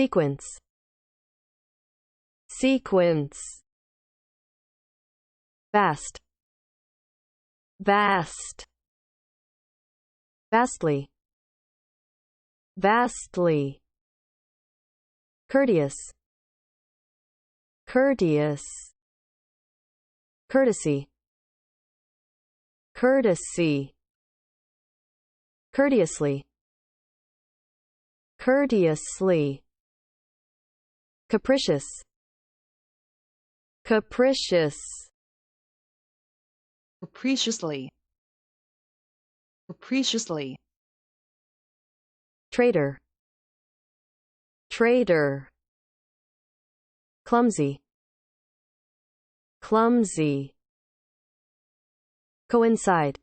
sequence, sequence. Vast, vast. Vastly, vastly. Courteous, courteous. Courtesy, courtesy. Courteously, courteously. Capricious, capricious. capriciously, capriciously. Traitor, traitor. Clumsy, clumsy. Coincide,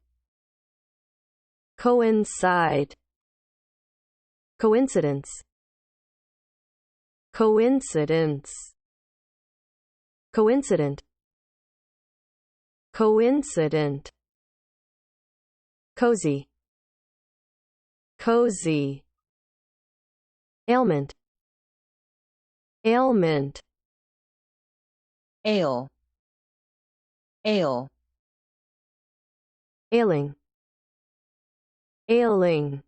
coincide. Coincidence, coincidence. Coincident, coincident. Cozy, cozy. Ailment, ailment. Ale, ale. Ailing, ailing.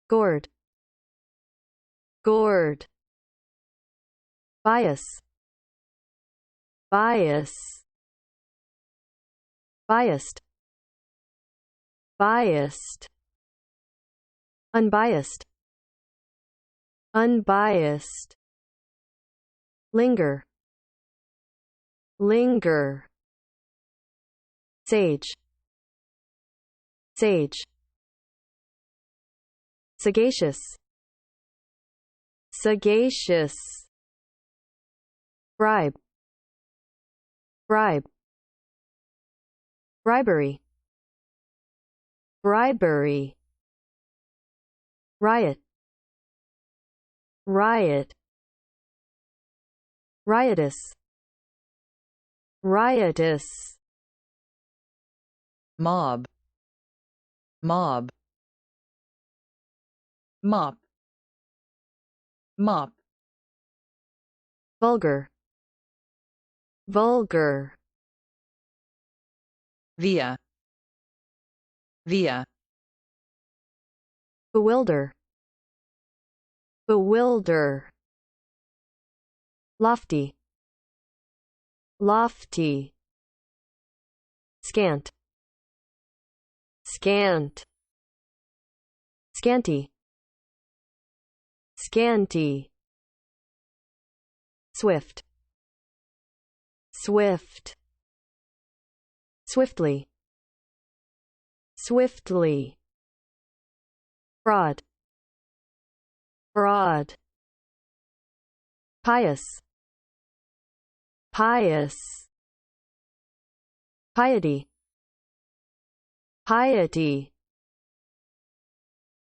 Gourd, gourd. Bias, bias. Biased, biased. Unbiased, unbiased. Linger, linger. Sage, sage. Sagacious, sagacious. Bribe, bribe. Bribery, bribery. Riot, riot. Riotous, riotous. Mob, mob. Mop, mop. Vulgar, vulgar. Via, via. Bewilder, bewilder. Lofty, lofty. Scant, scant. Scanty, scanty. Swift, swift. Swiftly, swiftly. Broad, broad. Pious, pious. Piety, piety.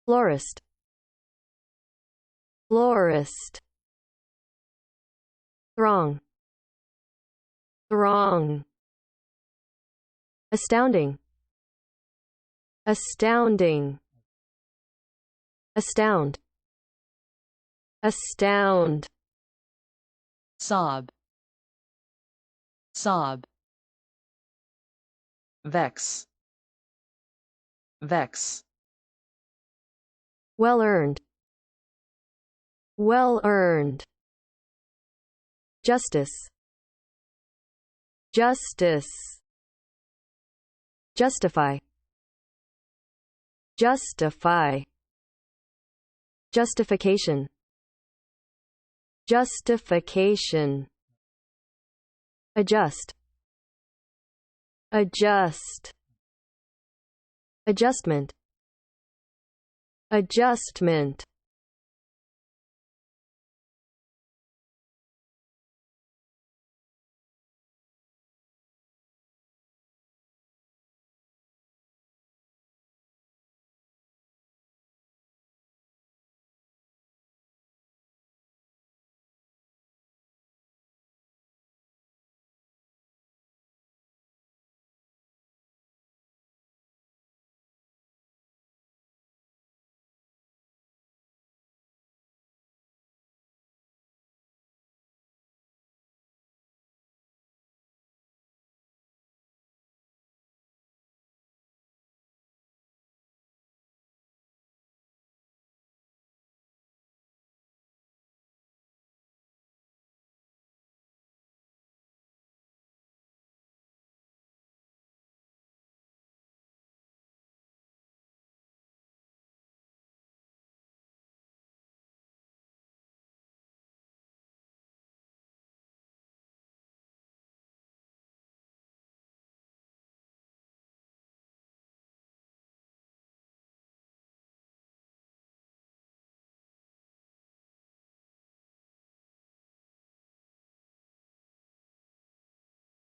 Florist, florist. Throng, throng. Astounding, astounding. Astound, astound. Sob, sob. Vex, vex. Well earned, well earned. Justice, justice. Justify, justify. Justification, justification. Adjust, adjust. Adjustment, adjustment.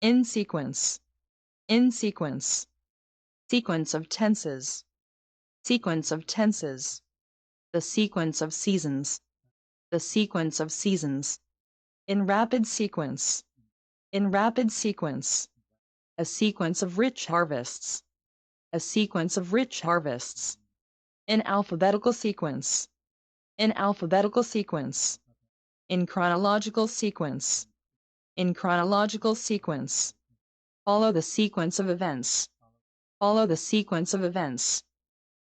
In sequence. In sequence. Sequence of tenses. Sequence of tenses. The sequence of seasons. The sequence of seasons. In rapid sequence. In rapid sequence. A sequence of rich harvests. A sequence of rich harvests. In alphabetical sequence. In alphabetical sequence. In chronological sequence. In chronological sequence. Follow the sequence of events. Follow the sequence of events.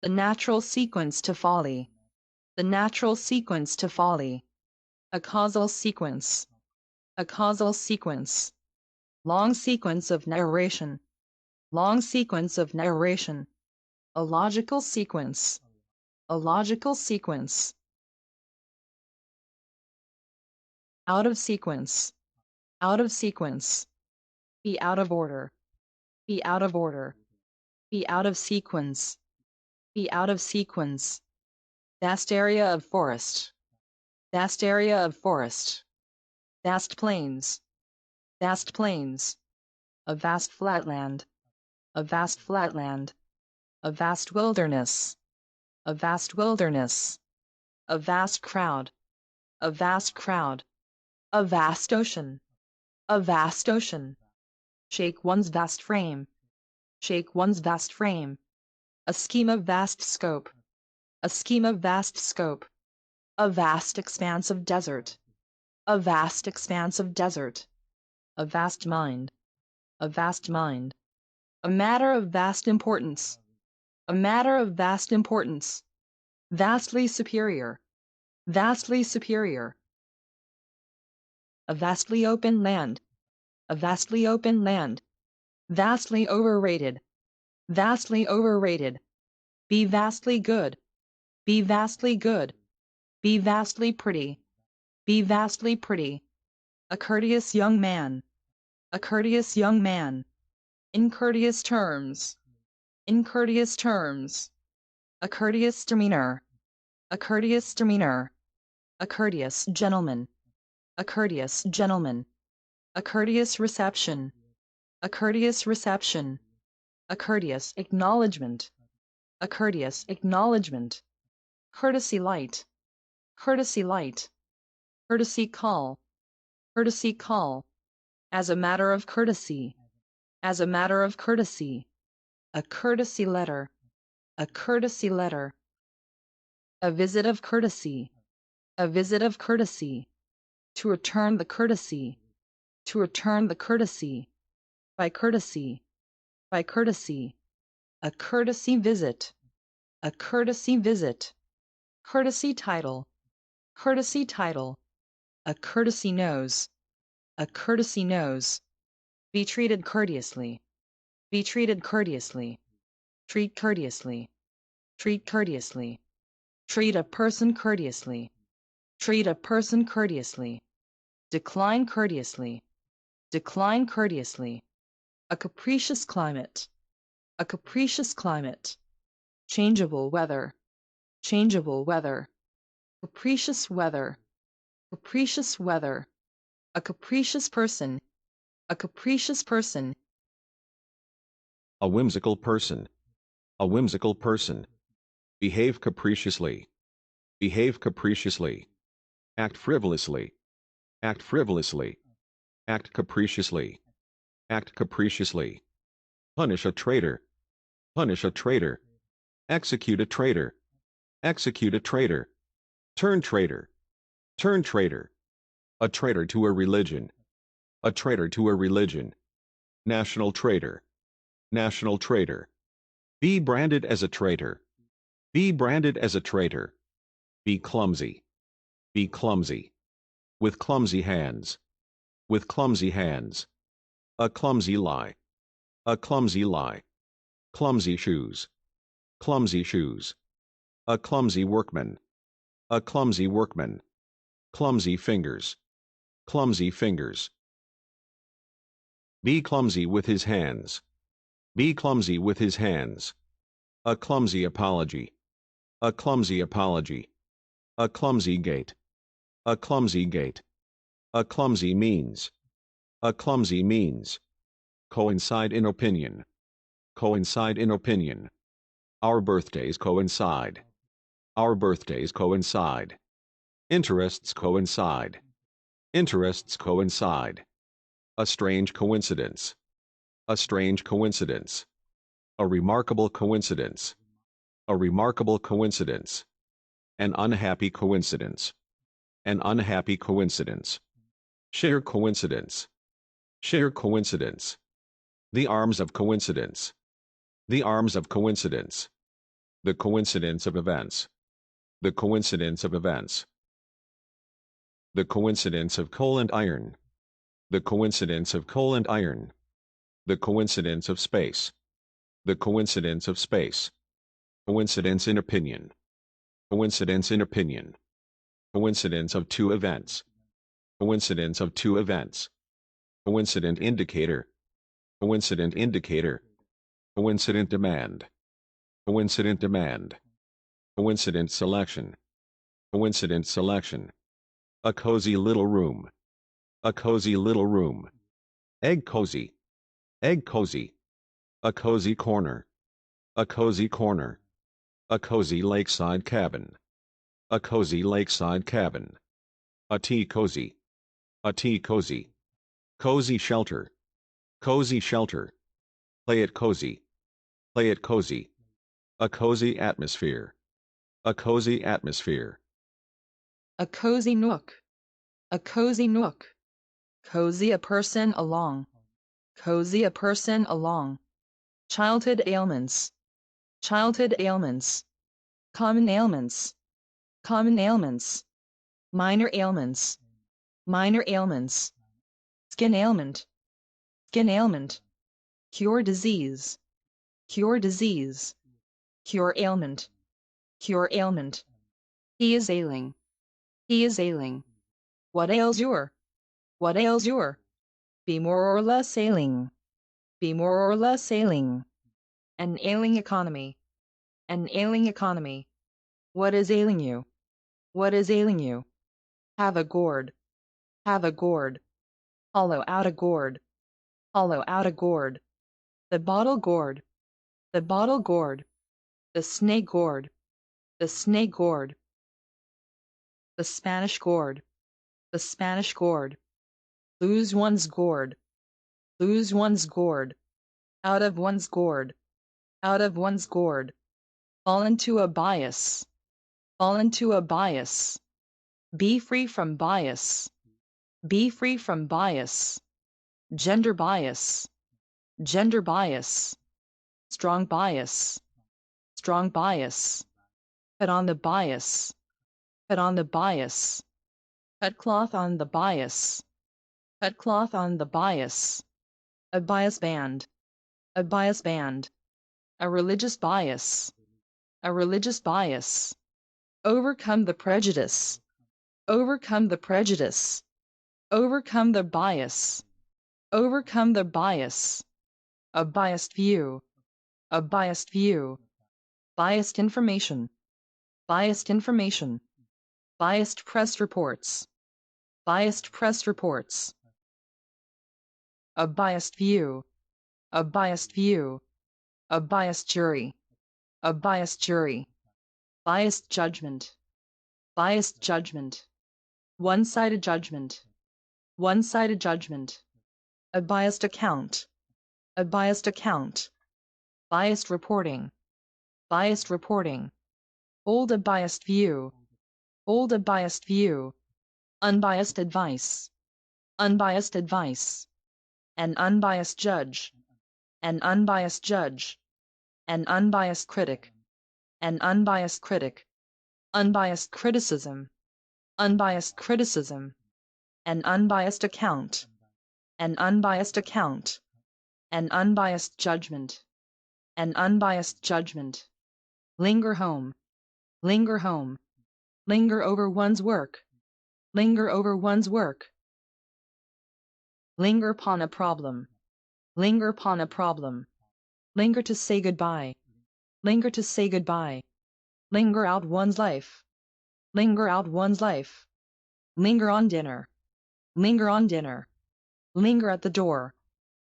The natural sequence to folly. The natural sequence to folly. A causal sequence. A causal sequence. Long sequence of narration. Long sequence of narration. A logical sequence. A logical sequence. Out of sequence. Out of sequence. Be out of order. Be out of order. Be out of sequence. Be out of sequence. Vast area of forest. Vast area of forest. Vast plains. Vast plains. A vast flatland. A vast flatland. A vast wilderness. A vast wilderness. A vast crowd. A vast crowd. A vast ocean. A vast ocean. Shake one's vast frame. Shake one's vast frame. A scheme of vast scope. A scheme of vast scope. A vast expanse of desert. A vast expanse of desert. A vast mind. A vast mind. A matter of vast importance. A matter of vast importance. Vastly superior. Vastly superior. A vastly open land. A vastly open land. Vastly overrated. Vastly overrated. Be vastly good. Be vastly good. Be vastly pretty. Be vastly pretty. A courteous young man. A courteous young man. In courteous terms. In courteous terms. A courteous demeanor. A courteous demeanor. A courteous gentleman. A courteous gentleman. A courteous reception. A courteous reception. A courteous acknowledgement. A courteous acknowledgement. Courtesy light. Courtesy light. Courtesy call. Courtesy call. As a matter of courtesy. As a matter of courtesy. A courtesy letter. A courtesy letter. A visit of courtesy. A visit of courtesy. To return the courtesy. To return the courtesy. By courtesy. By courtesy. A courtesy visit. A courtesy visit. Courtesy title. Courtesy title. A courtesy nose. A courtesy nose. Be treated courteously. Be treated courteously. Treat courteously. Treat courteously. Treat a person courteously. Treat a person courteously. Decline courteously. Decline courteously. A capricious climate. A capricious climate. Changeable weather. Changeable weather. Capricious weather. Capricious weather. A capricious person. A capricious person. A whimsical person. A whimsical person. Behave capriciously. Behave capriciously. Act frivolously. Act frivolously. Act capriciously. Act capriciously. Punish a traitor. Punish a traitor. Execute a traitor. Execute a traitor. Turn traitor. Turn traitor. A traitor to a religion. A traitor to a religion. National traitor. National traitor. Be branded as a traitor. Be branded as a traitor. Be clumsy. Be clumsy. With clumsy hands. With clumsy hands. A clumsy lie. A clumsy lie. Clumsy shoes. Clumsy shoes. A clumsy workman. A clumsy workman. Clumsy fingers. Clumsy fingers. Be clumsy with his hands. Be clumsy with his hands. A clumsy apology. A clumsy apology. A clumsy gate. A clumsy gate. A clumsy means. A clumsy means. coincide in opinion, coincide in opinion. Our birthdays coincide, our birthdays coincide. Interests coincide, interests coincide. A strange coincidence, a strange coincidence. A remarkable coincidence, a remarkable coincidence. An unhappy coincidence, an unhappy coincidence. Sheer coincidence, sheer coincidence. The arms of coincidence, the arms of coincidence. The coincidence of events, the coincidence of events. The coincidence of coal and iron, the coincidence of coal and iron. The coincidence of space, the coincidence of space. Coincidence in opinion, coincidence in opinion. Coincidence of two events, coincidence of two events. Coincident indicator, coincident indicator. Coincident demand, coincident demand. Coincident selection, coincident selection. A cozy little room, a cozy little room. Egg cozy, egg cozy. A cozy corner, a cozy corner. A cozy lakeside cabin, a cozy lakeside cabin. A tea cozy, a tea cozy. Cozy shelter, cozy shelter. Play it cozy, play it cozy. A cozy atmosphere, a cozy atmosphere. A cozy nook, a cozy nook. Cozy a person along, cozy a person along. Childhood ailments, childhood ailments. Common ailments, common ailments. Minor ailments, minor ailments. Skin ailment, skin ailment. Cure disease, cure disease. Cure ailment, cure ailment. He is ailing, he is ailing. What ails your, what ails your? Be more or less ailing, be more or less ailing. An ailing economy, an ailing economy. What is ailing you, what is ailing you? Have a gourd, have a gourd. Hollow out a gourd, hollow out a gourd. The bottle gourd, the bottle gourd. The snake gourd, the snake gourd. The Spanish gourd, the Spanish gourd. Lose one's gourd, lose one's gourd. Out of one's gourd, out of one's gourd. Fall into a bias, fall into a bias. Be free from bias, be free from bias. Gender bias, gender bias. Strong bias, strong bias. Put on the bias, put on the bias. Cut cloth on the bias, cut cloth on the bias. A bias band, a bias band. A religious bias, a religious bias. Overcome the prejudice, overcome the prejudice. Overcome the bias, overcome the bias. A biased view, a biased view. Biased information, biased information. Biased press reports, biased press reports. A biased view, a biased view. A biased jury, a biased jury. Biased judgment, biased judgment. One-sided judgment, one-sided judgment. A biased account, a biased account. Biased reporting, biased reporting. Hold a biased view, hold a biased view. Unbiased advice, unbiased advice. An unbiased judge, an unbiased judge. An unbiased critic, an unbiased critic. Unbiased criticism, unbiased criticism. An unbiased account, an unbiased account. An unbiased judgment, an unbiased judgment. Linger home, linger home. Linger over one's work, linger over one's work. Linger upon a problem, linger upon a problem. Linger to say goodbye, linger to say goodbye. Linger out one's life, linger out one's life. Linger on dinner, linger on dinner. Linger at the door,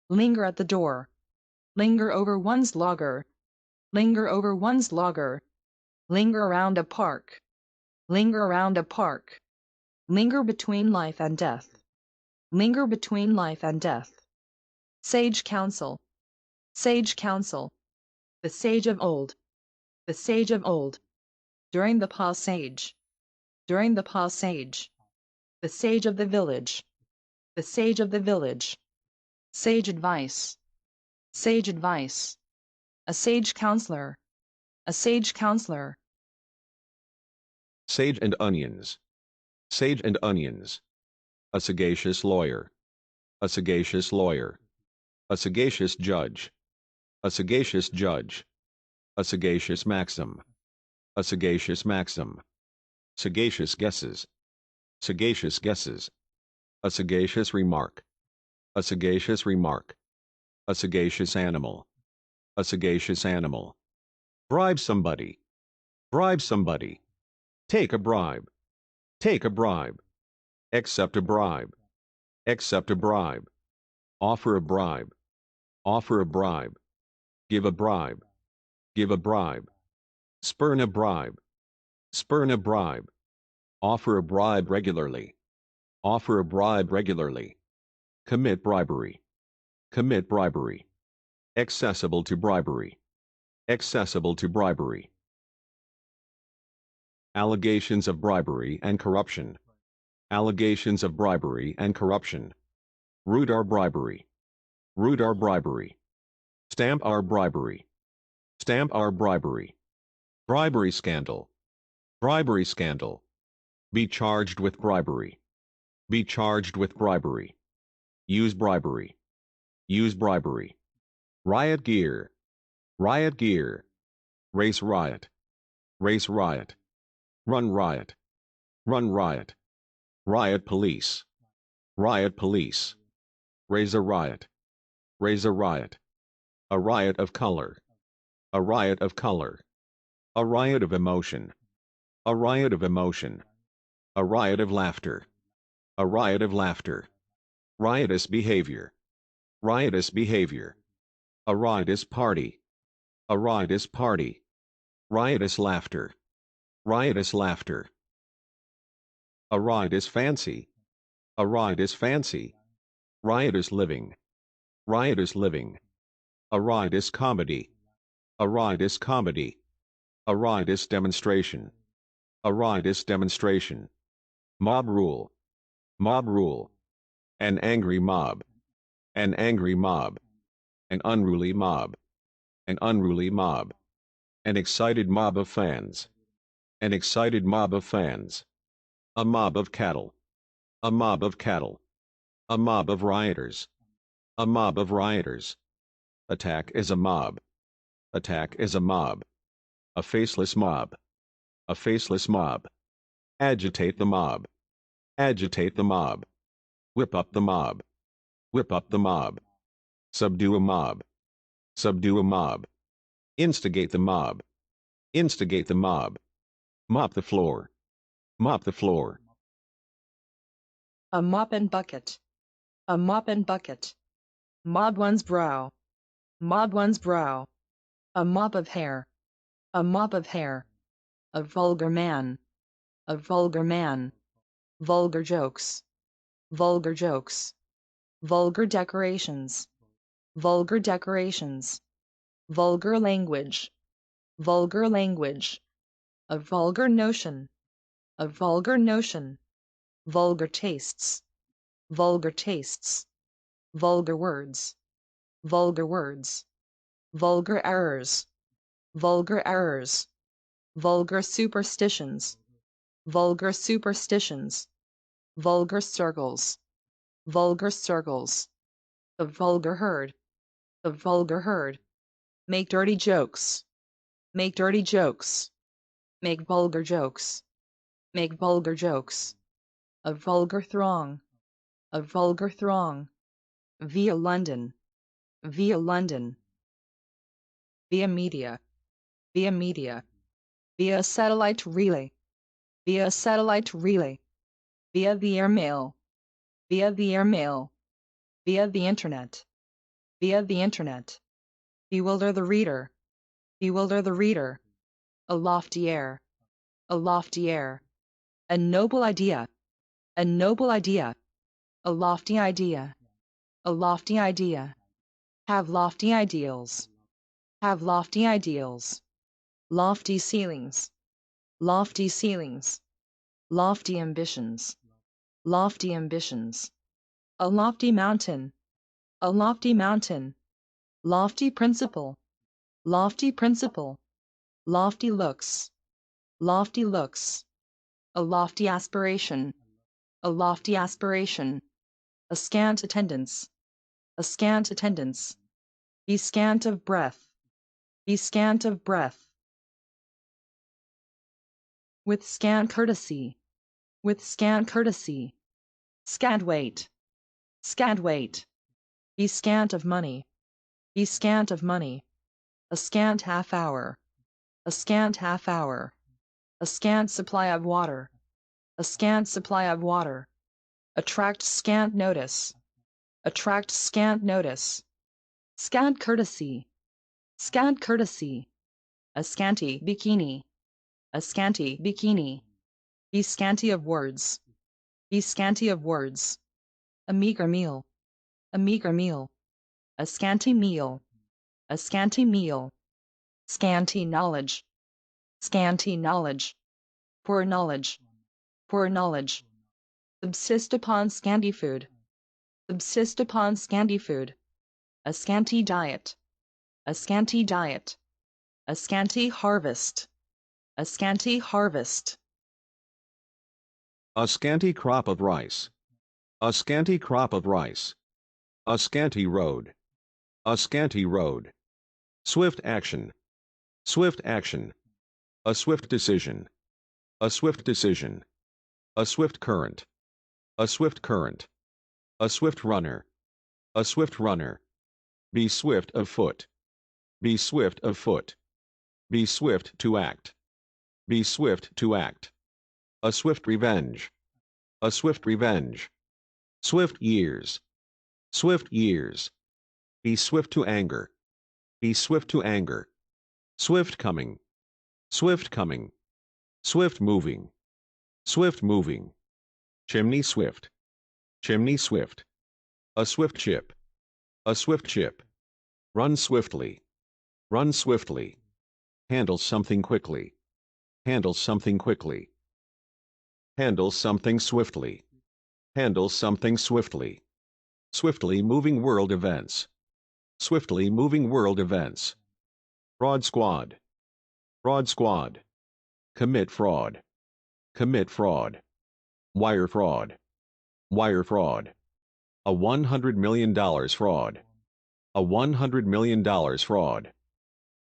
linger at the door, linger over one's logger, linger over one's logger, linger around a park, linger around a park, linger between life and death, linger between life and death. Sage counsel, sage counsel, the sage of old, the sage of old, during the passage, during the passage, the sage of the village, the sage of the village, sage advice, sage advice, a sage counselor, a sage counselor. Sage and onions. Sage and onions. A sagacious lawyer. A sagacious lawyer. A sagacious judge. A sagacious judge. A sagacious maxim. A sagacious maxim. Sagacious guesses. Sagacious guesses. A sagacious remark. A sagacious remark. A sagacious animal. A sagacious animal. Bribe somebody. Bribe somebody. Take a bribe. Take a bribe. Accept a bribe. Accept a bribe. Offer a bribe. Offer a bribe. Give a bribe. Give a bribe. Spurn a bribe. Spurn a bribe. Offer a bribe regularly. Offer a bribe regularly. Commit bribery. Commit bribery. Accessible to bribery. Accessible to bribery. Allegations of bribery and corruption. Allegations of bribery and corruption. Root our bribery. Root our bribery. Stamp our bribery. Stamp our bribery. Bribery scandal. Bribery scandal. Be charged with bribery. Be charged with bribery. Use bribery. Use bribery. Riot gear. Riot gear. Race riot. Race riot. Run riot. Run riot. Riot police. Riot police. Raise a riot. Raise a riot. A riot of color. A riot of color. A riot of emotion. A riot of emotion. A riot of laughter. A riot of laughter. Riotous behavior. Riotous behavior. A riotous party. A riotous party. Riotous laughter. Riotous laughter. A riotous fancy. A riotous fancy. Riotous living. Riotous living. A riotous comedy. A riotous comedy. A riotous demonstration. A riotous demonstration. Mob rule. Mob rule. An angry mob. An angry mob. An unruly mob. An unruly mob. An excited mob of fans. An excited mob of fans. A mob of cattle. A mob of cattle. A mob of rioters. A mob of rioters. Attack is a mob. Attack is a mob. A faceless mob. A faceless mob. Agitate the mob. Agitate the mob. Whip up the mob. Whip up the mob. Subdue a mob. Subdue a mob. Instigate the mob. Instigate the mob. Mop the floor. Mop the floor. A mop and bucket. A mop and bucket. Mob one's brow. Mob one's brow. A mop of hair. A mop of hair. A vulgar man. A vulgar man. Vulgar jokes. Vulgar jokes. Vulgar decorations. Vulgar decorations. Vulgar language. Vulgar language. A vulgar notion. A vulgar notion. Vulgar tastes. Vulgar tastes. Vulgar words. Vulgar words. Vulgar errors. Vulgar errors. Vulgar superstitions. Vulgar superstitions. Vulgar circles. Vulgar circles. The vulgar herd. The vulgar herd. Make dirty jokes. Make dirty jokes. Make vulgar jokes. Make vulgar jokes. A vulgar throng. A vulgar throng. Via London. Via London. Via media. Via media. Via satellite relay. Via satellite relay. Via the airmail. Via the airmail. Via the internet. via the internet. Bewilder the reader, bewilder the reader. A lofty air, a lofty air. A noble idea, a noble idea. A lofty idea, a lofty idea. Have lofty ideals, have lofty ideals. Lofty ceilings, lofty ceilings. Lofty ambitions, lofty ambitions. A lofty mountain, a lofty mountain. Lofty principle, lofty principle. Lofty looks, lofty looks. A lofty aspiration, a lofty aspiration. A scant attendance, a scant attendance. Be scant of breath, be scant of breath. With scant courtesy, with scant courtesy. Scant weight, scant weight. Be scant of money, be scant of money. A scant half hour, a scant half hour. A scant supply of water, a scant supply of water. Attract scant notice, attract scant notice. Scant courtesy, scant courtesy. A scanty bikini, a scanty bikini. Be scanty of words, be scanty of words. A meager meal, a meager meal. A scanty meal, a scanty meal. Scanty knowledge, scanty knowledge. Poor knowledge, poor knowledge. Subsist upon scanty food, subsist upon scanty food. A scanty diet, a scanty diet. A scanty harvest, a scanty harvest. A scanty crop of rice. A scanty crop of rice. A scanty road. A scanty road. Swift action. Swift action. A swift decision. A swift decision. A swift current. A swift current. A swift runner. A swift runner. Be swift of foot. Be swift of foot. Be swift to act. Be swift to act. A swift revenge. A swift revenge. Swift years. Swift years. Be swift to anger. Be swift to anger. Swift coming. Swift coming. Swift moving. Swift moving. Chimney swift. Chimney swift. A swift chip. A swift chip. Run swiftly. Run swiftly. Handle something quickly. Handle something quickly. Handle something swiftly. Handle something swiftly. Swiftly moving world events. Swiftly moving world events. Fraud squad. Fraud squad. Commit fraud. Commit fraud. Wire fraud. Wire fraud. A $100 million fraud. A $100 million fraud.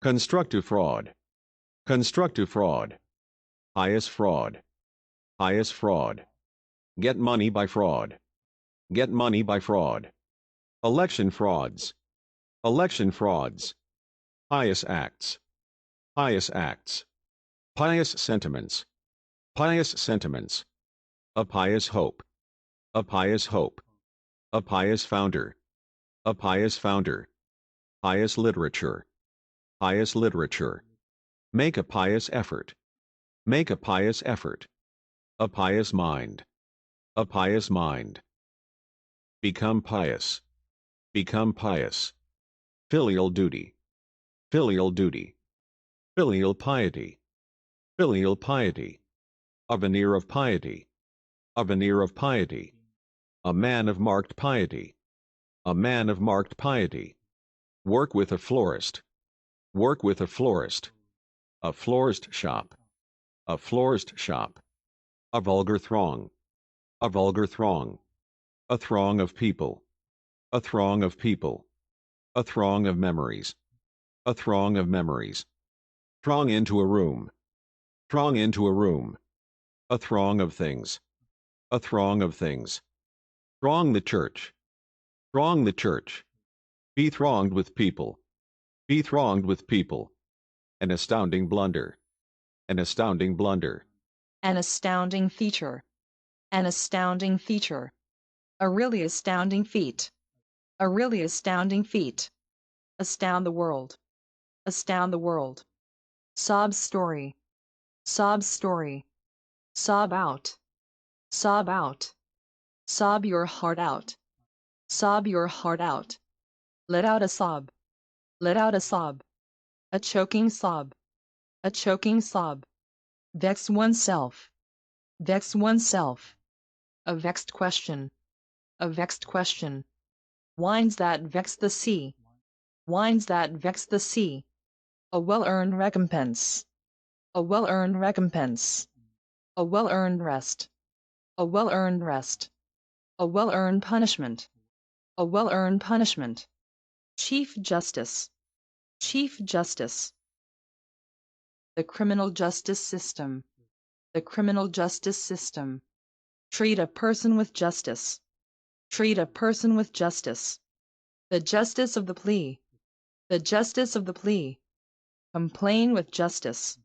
Constructive fraud. Constructive fraud. Pious fraud. Pious fraud. Get money by fraud. Get money by fraud. Election frauds. Election frauds. Pious acts. Pious acts. Pious sentiments. Pious sentiments. A pious hope. A pious hope. A pious founder. A pious founder. Pious literature. Pious literature. Make a pious effort. Make a pious effort. A pious mind. A pious mind. Become pious. Become pious. Filial duty. Filial duty. Filial piety. Filial piety. A veneer of piety. A veneer of piety. A man of marked piety. A man of marked piety. Work with a florist. Work with a florist. A florist shop. A florist shop. A vulgar throng. A vulgar throng. A throng of people. A throng of people. A throng of memories. A throng of memories. Throng into a room. Throng into a room. A throng of things. A throng of things. Throng the church. Throng the church. Be thronged with people. Be thronged with people. An astounding blunder. An astounding blunder. An astounding feature, an astounding feature. A really astounding feat, A really astounding feat. Astound the world. Astound the world. Sob story. Sob story. Sob out. Sob out. Sob your heart out. Sob your heart out. Let out a sob. Let out a sob. A choking sob. A choking sob. Vex oneself. Vex oneself. A vexed question. A vexed question. Wines that vex the sea. Wines that vex the sea. A well-earned recompense. A well-earned recompense. A well-earned rest. A well-earned rest. A well-earned punishment. A well-earned punishment. Chief Justice. Chief Justice. The criminal justice system. The criminal justice system. Treat a person with justice. Treat a person with justice. The justice of the plea. The justice of the plea. Complain with justice.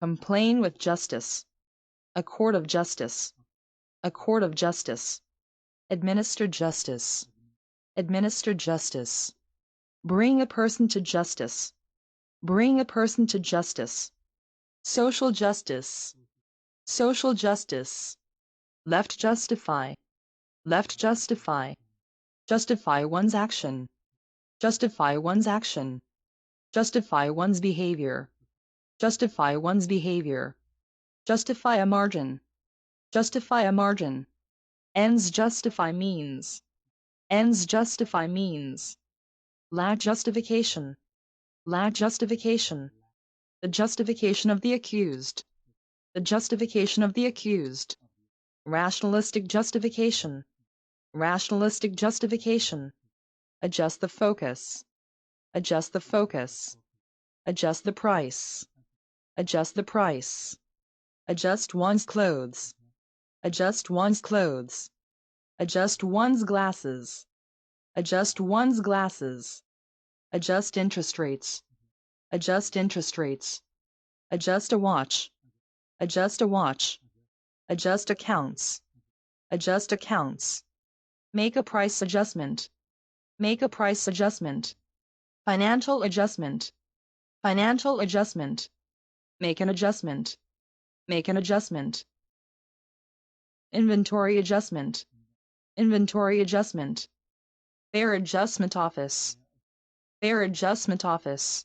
Complain with justice. A court of justice. A court of justice. Administer justice. Administer justice. Bring a person to justice. Bring a person to justice. Social justice. Social justice. Left justify. Left justify. Justify one's action. Justify one's action. Justify one's behavior. Justify one's behavior. Justify a margin. Justify a margin. Ends justify means. Ends justify means. Lack justification. Lack justification. The justification of the accused. The justification of the accused. Rationalistic justification. Rationalistic justification. Adjust the focus. Adjust the focus. Adjust the price. Adjust the price. Adjust one's clothes. Adjust one's clothes. Adjust one's glasses. Adjust one's glasses. Adjust interest rates. Adjust interest rates. Adjust a watch. Adjust a watch. Adjust accounts. Adjust accounts. Make a price adjustment. Make a price adjustment. Financial adjustment. Financial adjustment. Make an adjustment. Make an adjustment. Inventory adjustment. Inventory adjustment. Fair adjustment office. Fair adjustment office.